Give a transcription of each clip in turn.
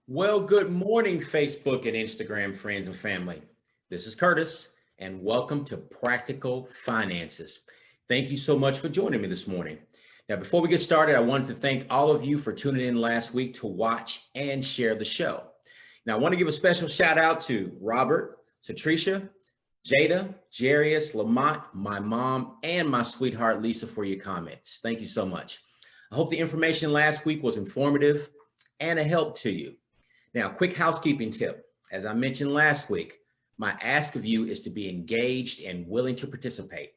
Well, good morning, Facebook and Instagram friends and family. This is Curtis, and welcome to Practical Finances. Thank you so much for joining me this morning. Now, before we get started, I wanted to thank all of you for tuning in last week to watch and share the show. Now, I want to give a special shout out to Robert, Satricia, Jada, Jarius, Lamont, my mom, and my sweetheart, Lisa, for your comments. Thank you so much. I hope the information last week was informative and a help to you. Now, quick housekeeping tip. As I mentioned last week, my ask of you is to be engaged and willing to participate.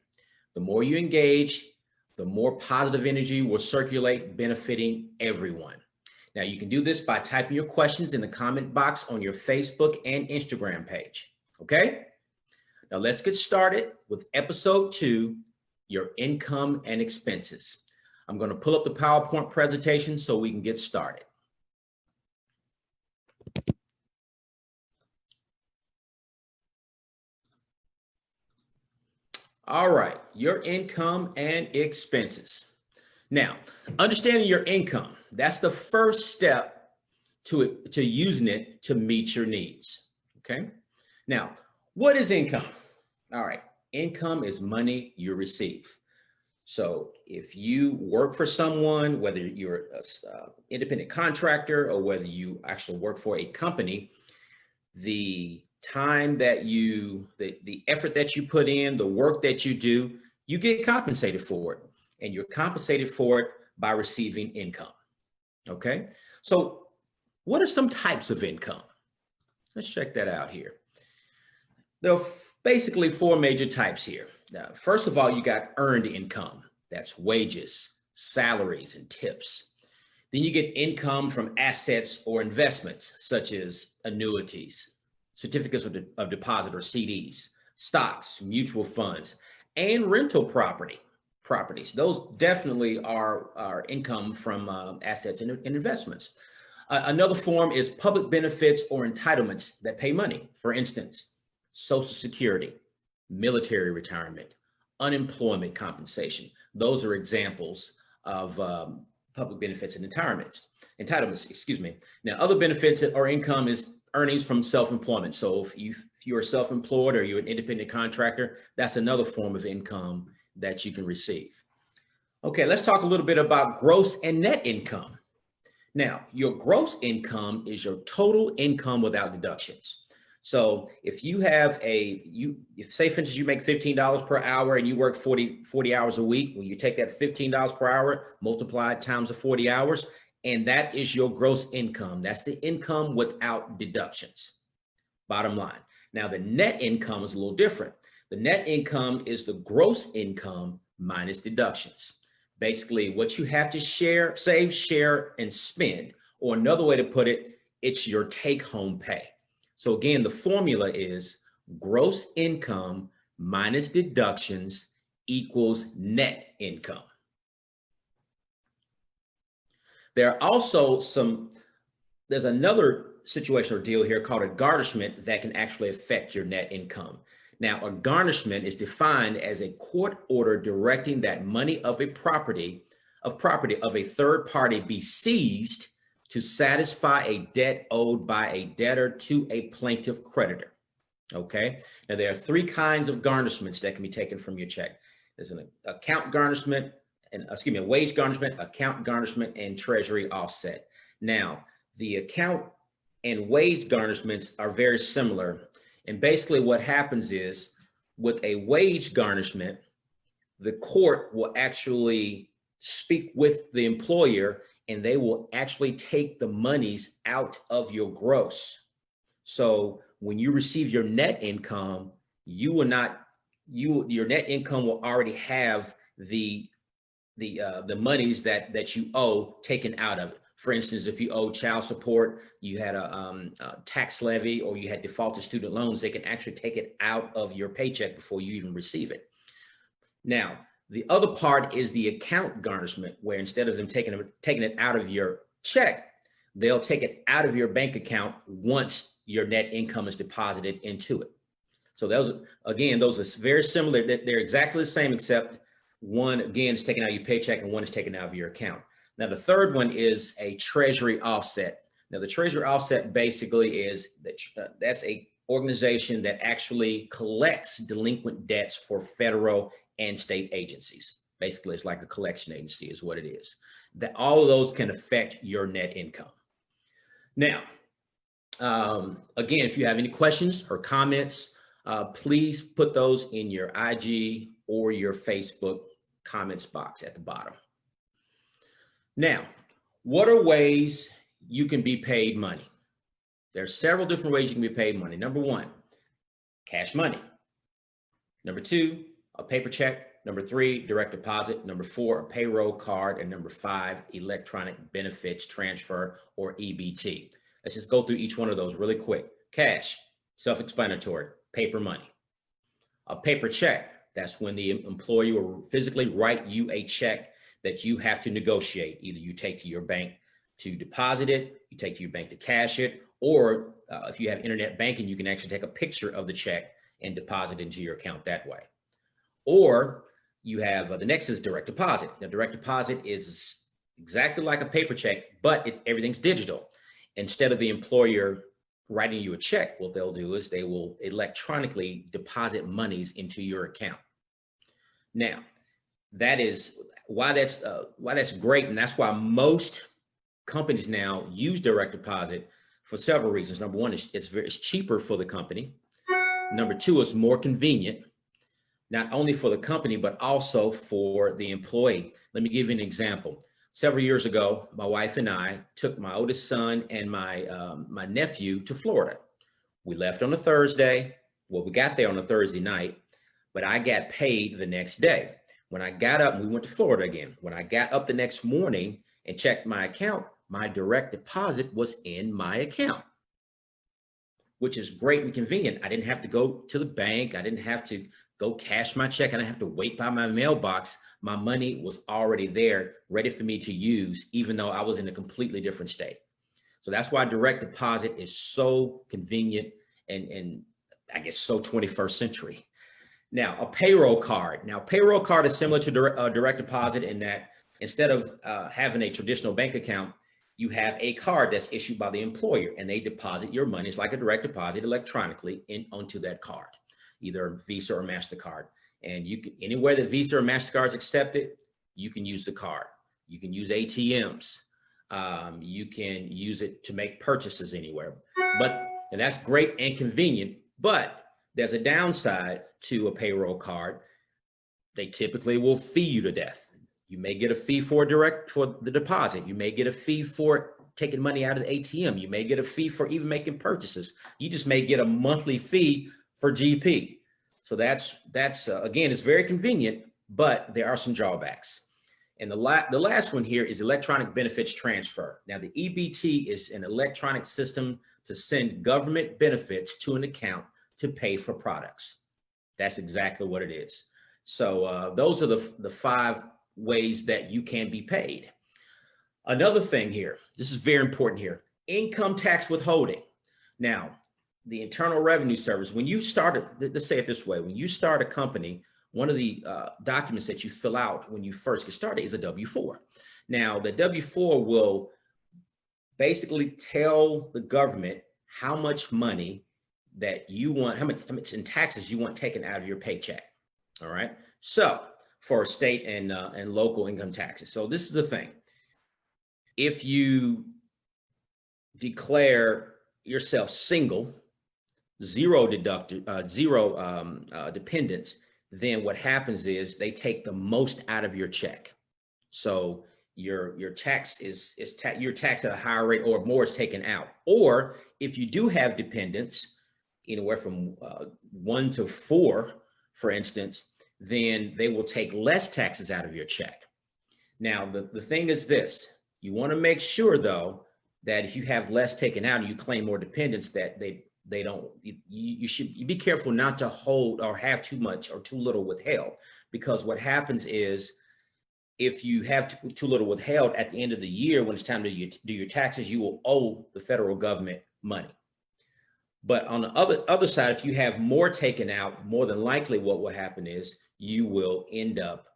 The more you engage, the more positive energy will circulate, benefiting everyone. Now, you can do this by typing your questions in the comment box on your Facebook and Instagram page. Okay? Now, let's get started with episode 2, your income and expenses. I'm going to pull up the PowerPoint presentation so we can get started. All right, your income and expenses. Now, understanding your income, that's the first step to using it to meet your needs, okay? Now, what is income? All right, income is money you receive. So if you work for someone, whether you're an independent contractor or whether you actually work for a company, the time that the effort that you put in, the work that you do, you get compensated for it. And you're compensated for it by receiving income. Okay. So what are some types of income? Let's check that out here. There are basically 4 major types here. Now, first of all, you got earned income. That's wages, salaries, and tips. Then you get income from assets or investments, such as annuities, certificates of deposit or CDs, stocks, mutual funds, and rental properties. Those definitely are income from assets and investments. Another form is public benefits or entitlements that pay money. For instance, Social Security, military retirement, unemployment compensation. Those are examples of public benefits and entitlements, excuse me. Now, other benefits or income is earnings from self-employment. So if you're self-employed or you're an independent contractor, that's another form of income that you can receive. Okay, let's talk a little bit about gross and net income. Now, your gross income is your total income without deductions. So if you have if say for instance, you make $15 per hour and you work 40 hours a week, when you take that $15 per hour, multiply it times the 40 hours, and that is your gross income. That's the income without deductions, bottom line. Now, the net income is a little different. The net income is the gross income minus deductions. Basically, what you have to save, share, and spend, or another way to put it, it's your take-home pay. So again, the formula is gross income minus deductions equals net income. There's another situation or deal here called a garnishment that can actually affect your net income. Now, a garnishment is defined as a court order directing that money of a property of a third party be seized to satisfy a debt owed by a debtor to a plaintiff creditor. Okay. Now, there are 3 kinds of garnishments that can be taken from your check. There's an account garnishment, a wage garnishment, account garnishment, and treasury offset. Now, the account and wage garnishments are very similar. And basically what happens is with a wage garnishment, the court will actually speak with the employer and they will actually take the monies out of your gross. So when you receive your net income, your net income will already have the monies that you owe taken out of it. For instance, if you owe child support, you had a tax levy, or you had defaulted student loans, they can actually take it out of your paycheck before you even receive it. Now, the other part is the account garnishment, where instead of them taking it out of your check, they'll take it out of your bank account once your net income is deposited into it. So those are very similar. They're exactly the same, except one, again, is taken out of your paycheck and one is taken out of your account. Now, the third one is a treasury offset. Now, the Treasury Offset basically is that that's a organization that actually collects delinquent debts for federal and state agencies. Basically, it's like a collection agency is what it is. That all of those can affect your net income. Now, again, if you have any questions or comments, please put those in your IG or your Facebook comments box at the bottom. Now, what are ways you can be paid money? There are several different ways you can be paid money. Number one, cash money. Number two, a paper check. Number three, direct deposit. Number four, a payroll card. And number five, electronic benefits transfer, or EBT. Let's just go through each one of those really quick. Cash, self-explanatory, paper money. A paper check, that's when the employer will physically write you a check that you have to negotiate. Either you take to your bank to deposit it, you take to your bank to cash it, or if you have internet banking, you can actually take a picture of the check and deposit into your account that way. Or you have the next is direct deposit. Now, direct deposit is exactly like a paper check, but everything's digital. Instead of the employer writing you a check, what they'll do is they will electronically deposit monies into your account. Now, that is why that's great, and that's why most companies now use direct deposit for several reasons. Number one, it's cheaper for the company. Number two, it's more convenient, not only for the company, but also for the employee. Let me give you an example. Several years ago, my wife and I took my oldest son and my nephew to Florida. We left on a Thursday. Well, we got there on a Thursday night, but I got paid the next day. When I got up, we went to Florida again. When I got up the next morning and checked my account, my direct deposit was in my account, which is great and convenient. I didn't have to go to the bank. I didn't have to go cash my check. I didn't have to wait by my mailbox. My money was already there, ready for me to use, even though I was in a completely different state. So that's why direct deposit is so convenient and I guess so 21st century. Now, a payroll card. Now, payroll card is similar to direct deposit in that instead of having a traditional bank account, you have a card that's issued by the employer and they deposit your money. It's like a direct deposit electronically onto that card, either Visa or MasterCard. And you can, anywhere that Visa or MasterCard is accepted, you can use the card. You can use ATMs. You can use it to make purchases anywhere. And that's great and convenient, but there's a downside to a payroll card. They typically will fee you to death. You may get a fee for the deposit. You may get a fee for taking money out of the ATM. You may get a fee for even making purchases. You just may get a monthly fee for GP. So that's again, it's very convenient, but there are some drawbacks. And the last one here is electronic benefits transfer. Now, the EBT is an electronic system to send government benefits to an account to pay for products. That's exactly what it is. So those are the 5 ways that you can be paid. Another thing here, this is very important here, income tax withholding. Now, the Internal Revenue Service, when you start, let's say it this way, when you start a company, one of the documents that you fill out when you first get started is a W-4. Now, the W-4 will basically tell the government how much money that you want, how much in taxes you want taken out of your paycheck. All right. So for state and local income taxes. So this is the thing. If you declare yourself single, zero dependents, then what happens is they take the most out of your check. So your tax you're taxed at a higher rate, or more is taken out. Or if you do have dependents, anywhere from 1 to 4, for instance, then they will take less taxes out of your check. Now, the thing is this, you want to make sure though, that if you have less taken out and you claim more dependents, that you should be careful not to hold or have too much or too little withheld, because what happens is if you have too little withheld at the end of the year, when it's time to do your taxes, you will owe the federal government money. But on the other side, if you have more taken out, more than likely what will happen is you will end up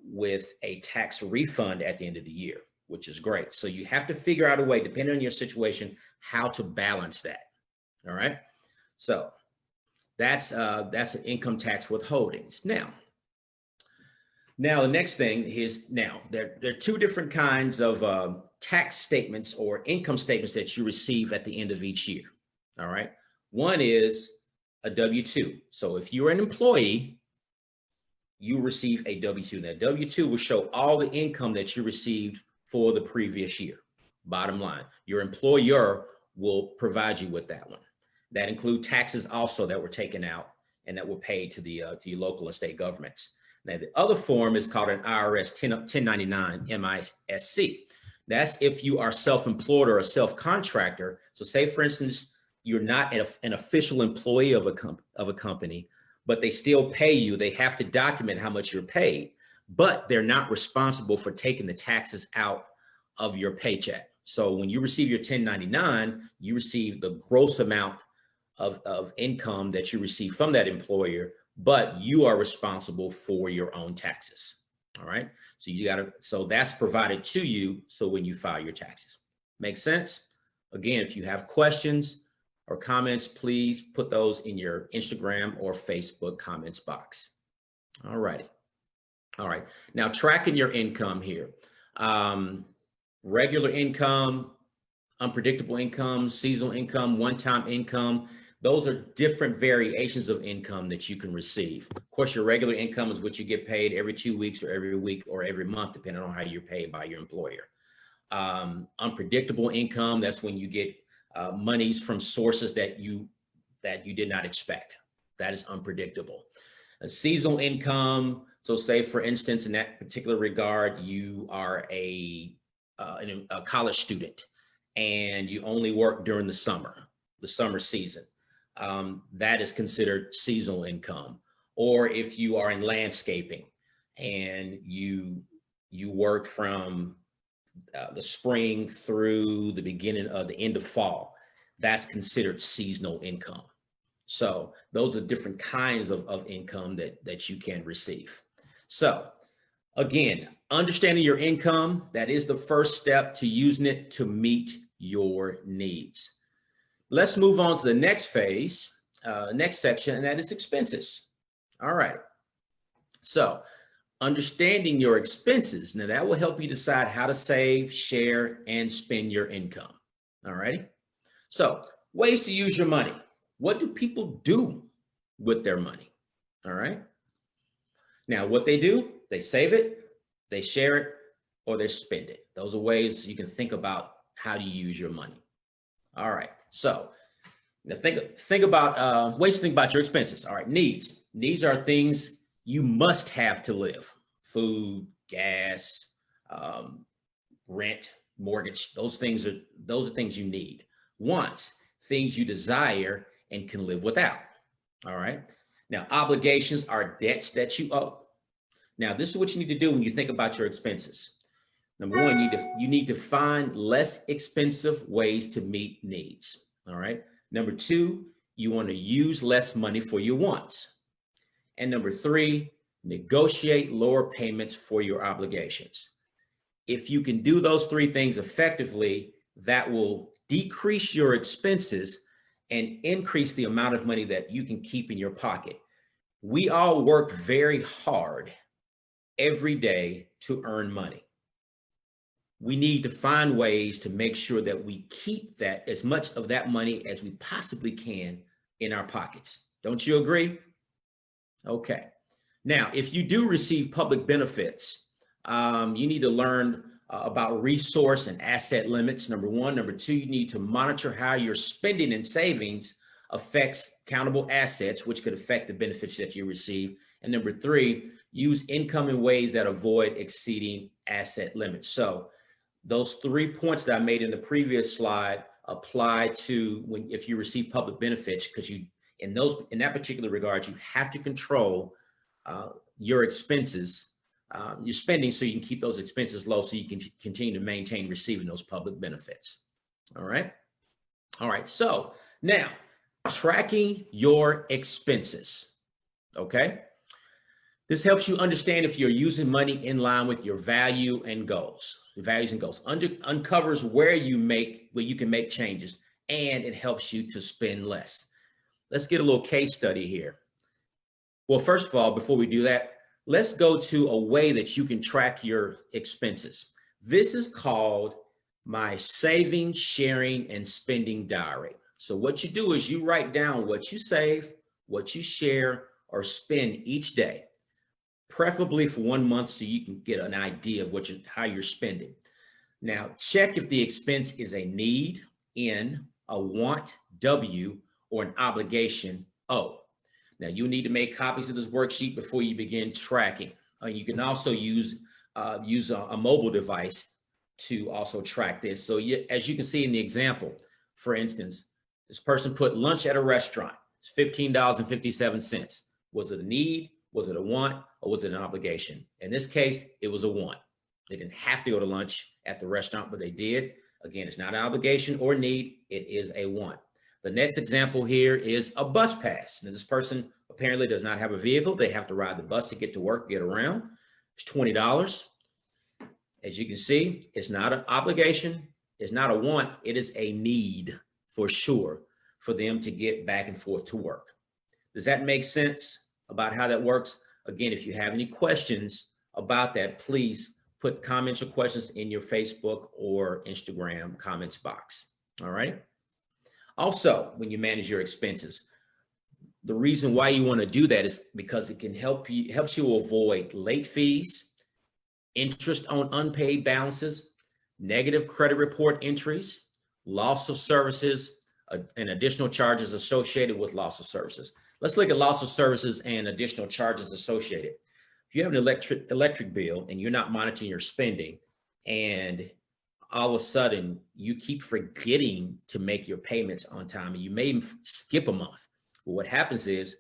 with a tax refund at the end of the year, which is great. So you have to figure out a way, depending on your situation, how to balance that. All right. So that's an income tax withholdings. Now the next thing is, there are two different kinds of tax statements or income statements that you receive at the end of each year. All right. One is a W-2. So if you're an employee, you receive a W-2. Now, W-2 will show all the income that you received for the previous year. Bottom line, your employer will provide you with that one. That includes taxes also that were taken out and that were paid to your local and state governments. Now, the other form is called an IRS 1099 MISC. That's if you are self-employed or a self-contractor. So say, for instance, you're not an official employee of a company, but they still pay you. They have to document how much you're paid, but they're not responsible for taking the taxes out of your paycheck. So when you receive your 1099, you receive the gross amount of income that you receive from that employer, but you are responsible for your own taxes. All right. So that's provided to you. So when you file your taxes, make sense? Again, if you have questions or comments, please put those in your Instagram or Facebook comments box. All righty. All right. Now, tracking your income here. Regular income, unpredictable income, seasonal income, one-time income. Those are different variations of income that you can receive. Of course, your regular income is what you get paid every 2 weeks or every week or every month, depending on how you're paid by your employer. Unpredictable income, that's when you get monies from sources that you did not expect. That is unpredictable. A seasonal income, so say for instance, in that particular regard, you are a college student and you only work during the summer season. That is considered seasonal income. Or if you are in landscaping and you work from the spring through the beginning of the end of fall, that's considered seasonal income. So those are different kinds of income that you can receive. So again, understanding your income, that is the first step to using it to meet your needs. Let's move on to the next phase, next section, and that is expenses. All right. So understanding your expenses, now that will help you decide how to save, share, and spend your income. All righty. So ways to use your money. What do people do with their money? All right. Now, what they do, they save it, they share it, or they spend it. Those are ways you can think about how to use your money. All right. So now think about ways to think about your expenses. All right. Needs. Needs are things you must have to live. Food, gas, rent, mortgage. Those things are things you need. Wants, things you desire and can live without. All right. Now, obligations are debts that you owe. Now, this is what you need to do when you think about your expenses. Number one, you need to find less expensive ways to meet needs. All right. Number two, you want to use less money for your wants. And number three, negotiate lower payments for your obligations. If you can do those three things effectively, that will decrease your expenses and increase the amount of money that you can keep in your pocket. We all work very hard every day to earn money. We need to find ways to make sure that we keep that, as much of that money as we possibly can, in our pockets. Don't you agree? Okay. Now, if you do receive public benefits, you need to learn about resource and asset limits, number one. Number two, you need to monitor how your spending and savings affects countable assets, which could affect the benefits that you receive. And number three, use income in ways that avoid exceeding asset limits. So those 3 points that I made in the previous slide apply to if you receive public benefits, because in that particular regard, you have to control your expenses, your spending, so you can keep those expenses low, so you can continue to maintain receiving those public benefits. All right. All right. So now, tracking your expenses. Okay. This helps you understand if you're using money in line with your value and goals. values and goals, uncovers where you can make changes, and it helps you to spend less. Let's get a little case study here. Well, first of all, before we do that, let's go to a way that you can track your expenses. This is called my saving, sharing, and spending diary. So what you do is you write down what you save, what you share or spend each day, preferably for 1 month so you can get an idea of how you're spending. Now, check if the expense is a need, N, a want, W, or an obligation, O. Now, you need to make copies of this worksheet before you begin tracking. You can also use a mobile device to also track this. So as you can see in the example, for instance, this person put lunch at a restaurant. It's $15.57. Was it a need? Was it a want? Or was it an obligation? In this case, it was a want. They didn't have to go to lunch at the restaurant, but they did. Again, it's not an obligation or need. It is a want. The next example here is a bus pass. Now, this person apparently does not have a vehicle. They have to ride the bus to get to work, get around. It's $20. As you can see, it's not an obligation. It's not a want. It is a need for sure for them to get back and forth to work. Does that make sense about how that works? Again, if you have any questions about that, please put comments or questions in your Facebook or Instagram comments box. All right. Also, when you manage your expenses, the reason why you want to do that is because it can helps you avoid late fees, interest on unpaid balances, negative credit report entries, loss of services, and additional charges associated with loss of services. Let's look at loss of services and additional charges associated. If you have an electric bill and you're not monitoring your spending, and all of a sudden you keep forgetting to make your payments on time, and you may even skip a month. Well, what happens is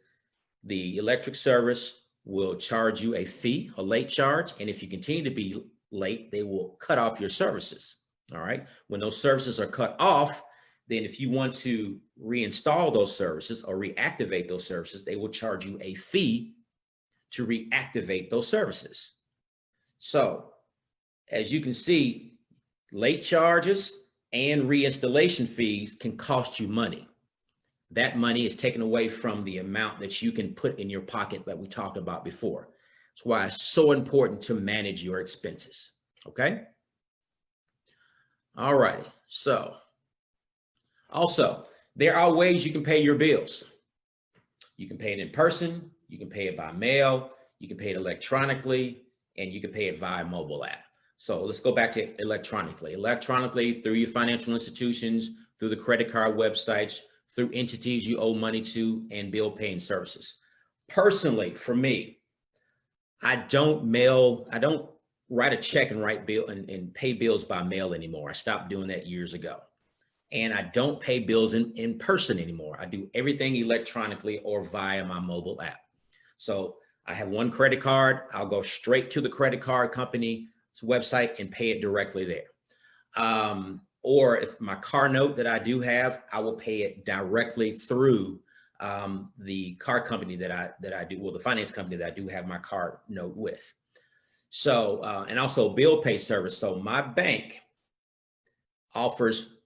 the electric service will charge you a fee, a late charge. And if you continue to be late, they will cut off your services. All right. When those services are cut off, then if you want to reinstall those services or reactivate those services, they will charge you a fee to reactivate those services. So as you can see, late charges and reinstallation fees can cost you money. That money is taken away from the amount that you can put in your pocket that we talked about before. That's why it's so important to manage your expenses. Okay. All righty. So also, there are ways you can pay your bills. You can pay it in person, you can pay it by mail, you can pay it electronically, and you can pay it via mobile app. So let's go back to electronically. Electronically through your financial institutions, through the credit card websites, through entities you owe money to, and bill paying services. Personally, for me, I don't write a check and write bill and pay bills by mail anymore. I stopped doing that years ago. And I don't pay bills in person anymore. I do everything electronically or via my mobile app. So I have one credit card. I'll go straight to the credit card company's website and pay it directly there. Or if my car note that I do have, I will pay it directly through the car company that I do, well, the finance company that I do have my car note with. So, and also bill pay service. So my bank offers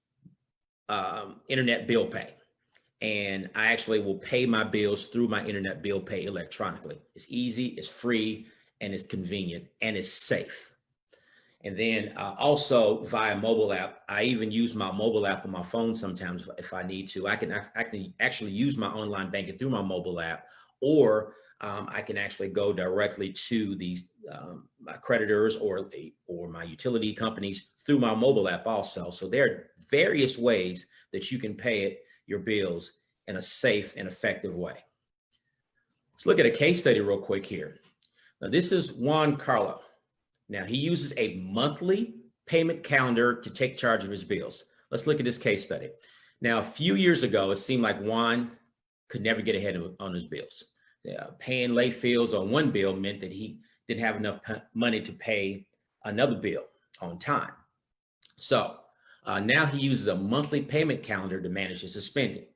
internet bill pay, and I actually will pay my bills through my internet bill pay electronically. It's easy, it's free, and it's convenient, and it's safe. And then also via mobile app, I even use my mobile app on my phone sometimes if I need to. I can actually use my online banking through my mobile app, or I can actually go directly to these my creditors or my utility companies through my mobile app also. So there are various ways that you can pay your bills in a safe and effective way. Let's look at a case study real quick here. Now this is Juan Carlo. Now he uses a monthly payment calendar to take charge of his bills. Let's look at this case study. Now, a few years ago, it seemed like Juan could never get ahead on his bills. Paying late fees on one bill meant that he didn't have enough money to pay another bill on time. So now he uses a monthly payment calendar to manage his spending.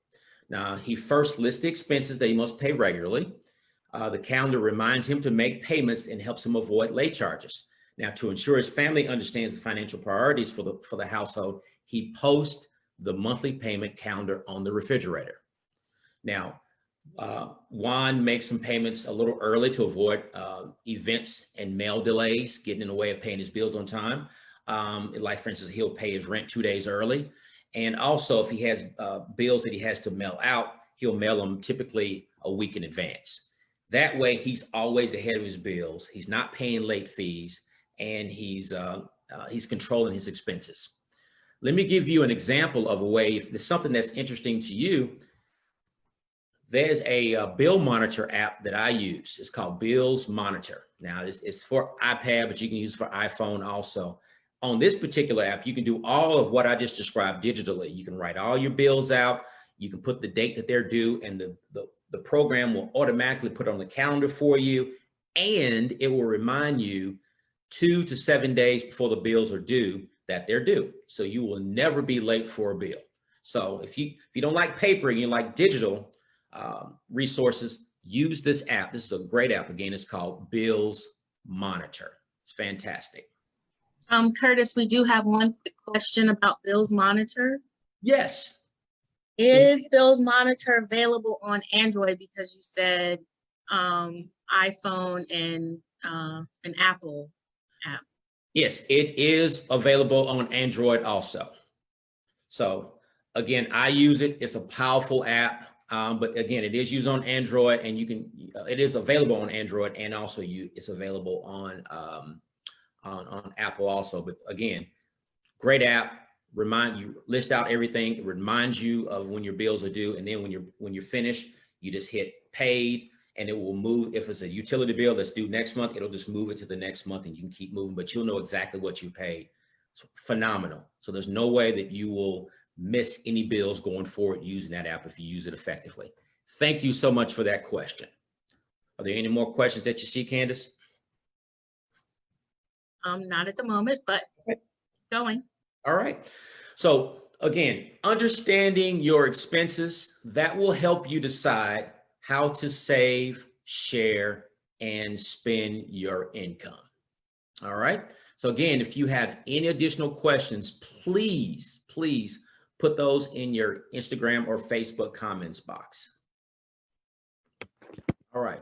Now he first lists the expenses that he must pay regularly. The calendar reminds him to make payments and helps him avoid late charges. Now, to ensure his family understands the financial priorities for the household, he posts the monthly payment calendar on the refrigerator. Now, Juan makes some payments a little early to avoid events and mail delays getting in the way of paying his bills on time. Like, for instance, he'll pay his rent 2 days early. And also, if he has bills that he has to mail out, he'll mail them typically a week in advance. That way, he's always ahead of his bills. He's not paying late fees, and he's controlling his expenses. Let me give you an example of a way, if there's something that's interesting to you. There's a bill monitor app that I use. It's called Bills Monitor. Now, it's for iPad, but you can use it for iPhone also. On this particular app, you can do all of what I just described digitally. You can write all your bills out. You can put the date that they're due, and the program will automatically put on the calendar for you, and it will remind you 2 to 7 days before the bills are due that they're due. So you will never be late for a bill. So if you don't like paper and you like digital resources, use this app. This is a great app. Again, it's called Bills Monitor. It's fantastic. Curtis, we do have one quick question about Bills Monitor. Yes. Is Bills Monitor available on Android? Because you said iPhone and an Apple app. Yes, it is available on Android also. So again, I use it. It's a powerful app. But again, it is used on Android, and it is available on Android, and also it's available on Apple also. But again, great app. List out everything. It reminds you of when your bills are due, and then when you're finished, you just hit paid, and it will move. If it's a utility bill that's due next month, it'll just move it to the next month, and you can keep moving. But you'll know exactly what you paid. It's phenomenal. So there's no way that you will miss any bills going forward using that app if you use it effectively. Thank you so much for that question. Are there any more questions that you see, Candace? Not at the moment, but going. All right. So again, understanding your expenses, that will help you decide how to save, share, and spend your income. All right. So again, if you have any additional questions, please put those in your Instagram or Facebook comments box. All right.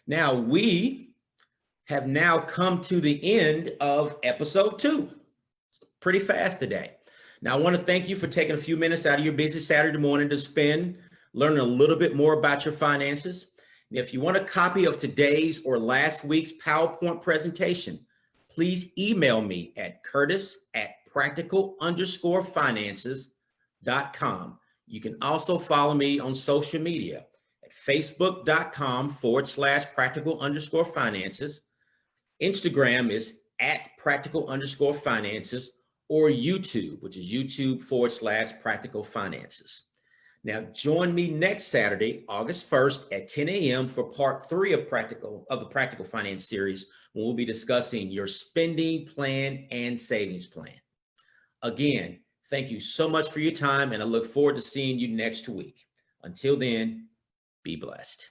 Now we have now come to the end of episode 2. Pretty fast today. Now I want to thank you for taking a few minutes out of your busy Saturday morning to spend learning a little bit more about your finances. And if you want a copy of today's or last week's PowerPoint presentation, please email me at curtis@practical_finances.com. You can also follow me on social media at facebook.com/practical_finances. Instagram is @practical_finances, or YouTube, which is YouTube/practical finances. Now, join me next Saturday, August 1st at 10 a.m. for part 3 of the Practical Finance series, when we'll be discussing your spending plan and savings plan. Again, thank you so much for your time, and I look forward to seeing you next week. Until then, be blessed.